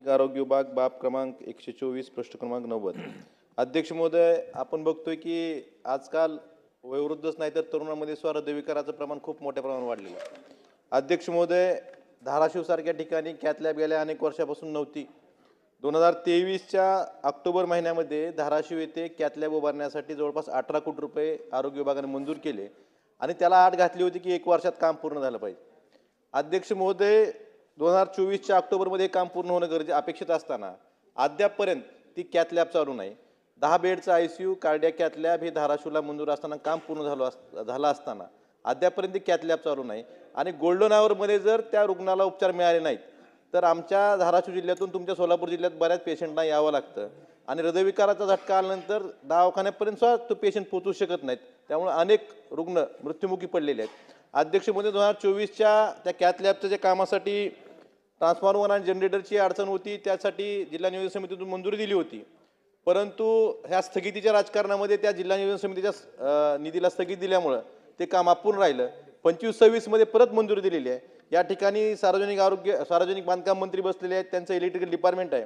आरोग्य विभाग बाब क्रमांक 124 प्रश्न क्रमांक 90। अध्यक्ष महोदय, आपण बघतोय की आजकाल वयोवृद्धच नाही तर तरुणांमध्ये स्वहृदयविकाराचं प्रमाण खूप मोठ्या प्रमाणात वाढलेलं आहे। अध्यक्ष महोदय, धाराशिव सारख्या ठिकाणी कॅथ लॅब गेल्या अनेक वर्षापासून नव्हती। 2023च्या ऑक्टोबर महिन्यामध्ये धाराशिव येथे कॅथ लॅब उभारण्यासाठी जवळपास 18 कोटी रुपये आरोग्य विभागाने मंजूर केले आणि त्याला अट घातली होती की 1 वर्षात काम पूर्ण झालं पाहिजे। अध्यक्ष महोदय, 2024च्या ऑक्टोबरमध्ये काम पूर्ण होणं अपेक्षित असताना अद्यापपर्यंत ती कॅथ लॅब चालू नाही। 10 बेडचं आयसीयू कार्डियाक कॅथ लॅब हे धाराशिवला मंजूर असताना काम पूर्ण झालं असताना अद्यापपर्यंत ती कॅथ लॅब चालू नाही आणि गोल्डन आवरमध्ये जर त्या रुग्णाला उपचार मिळाले नाहीत तर आमच्या धाराशिव जिल्ह्यातून तुमच्या सोलापूर जिल्ह्यात बऱ्याच पेशंटना यावं लागतं आणि हृदयविकाराचा झटका आल्यानंतर दवाखान्यापर्यंत सुद्धा तो पेशंट पोहोचू शकत नाहीत। त्यामुळे अनेक रुग्ण मृत्युमुखी पडलेले आहेत। अध्यक्ष महोदय, 2024च्या त्या कॅथ लॅबच्या जे कामासाठी ट्रान्सफॉर्मर आणि जनरेटरची अडचण होती, त्यासाठी जिल्हा नियोजन समितीतून मंजुरी दिली होती, परंतु ह्या स्थगितीच्या राजकारणामध्ये त्या जिल्हा नियोजन समितीच्या निधीला स्थगित दिल्यामुळे ते काम अपूर्ण राहिलं। 25-26 मध्ये परत मंजुरी दिलेली आहे। या ठिकाणी सार्वजनिक बांधकाम मंत्री बसलेले आहेत, त्यांचं इलेक्ट्रिकल डिपार्टमेंट आहे।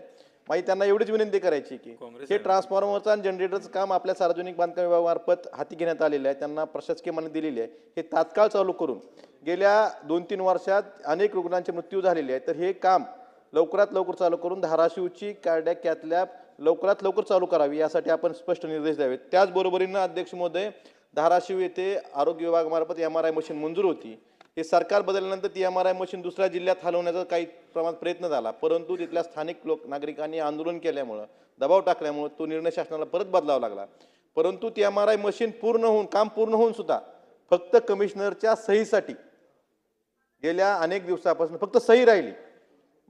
माझी त्यांना एवढीच विनंती करायची की हे ट्रान्सफॉर्मरचं आणि जनरेटरचं काम आपल्या सार्वजनिक बांधकाम विभागामार्फत हाती घेण्यात आलेलं आहे, त्यांना प्रशासकीय मान्यता दिलेली आहे। हे तात्काळ चालू करून गेल्या 2-3 वर्षात अनेक रुग्णांचे मृत्यू झालेले आहेत, तर हे काम लवकरात लवकर चालू करून धाराशिवची कार्डियाक कॅथ लॅब लवकरात लवकर चालू करावी यासाठी आपण स्पष्ट निर्देश द्यावेत। त्याचबरोबरीनं अध्यक्ष महोदय, धाराशिव येथे आरोग्य विभागामार्फत MRI मशीन मंजूर होती। हे सरकार बदलल्यानंतर ती MRI मशीन दुसऱ्या जिल्ह्यात हलवण्याचा काही प्रमाणात प्रयत्न झाला, परंतु तिथल्या स्थानिक नागरिकांनी आंदोलन केल्यामुळे, दबाव टाकल्यामुळे तो निर्णय शासनाला परत बदलावा लागला। परंतु ती MRI मशीन काम पूर्ण होऊन सुद्धा फक्त कमिशनरच्या सहीसाठी गेल्या अनेक दिवसापासून फक्त सही राहिली।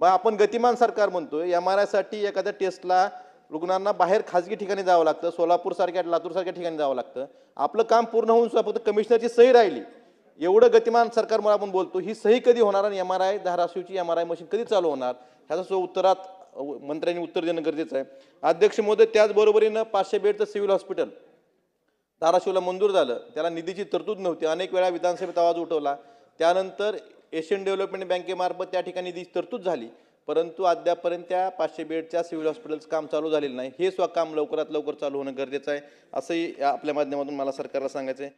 मग आपण गतिमान सरकार म्हणतोय, MRI साठी एखाद्या टेस्टला रुग्णांना बाहेर खाजगी ठिकाणी जावं लागतं, सोलापूर सारख्या लातूर सारख्या ठिकाणी जावं लागतं। आपलं काम पूर्ण होऊन सुद्धा फक्त कमिशनरची सही राहिली। एवढं गतिमान सरकारमुळे आपण बोलतो, ही सही कधी होणार आणि धाराशिवची MRI मशीन कधी चालू होणार ह्याचं उत्तरात मंत्र्यांनी उत्तर देणं गरजेचं आहे। अध्यक्ष महोदय, त्याचबरोबरीनं 500 बेडचं सिव्हिल हॉस्पिटल धाराशिवला मंजूर झालं, त्याला निधीची तरतूद नव्हती। अनेक वेळा विधानसभेत आवाज उठवला, त्यानंतर एशियन डेव्हलपमेंट बँकेमार्फत त्या ठिकाणी निधीची तरतूद झाली, परंतु अद्यापपर्यंत त्या 500 बेडच्या सिव्हिल हॉस्पिटलचं काम चालू झालेलं नाही। हे काम लवकरात लवकर चालू होणं गरजेचं आहे, असंही आपल्या माध्यमातून मला सरकारला सांगायचं आहे।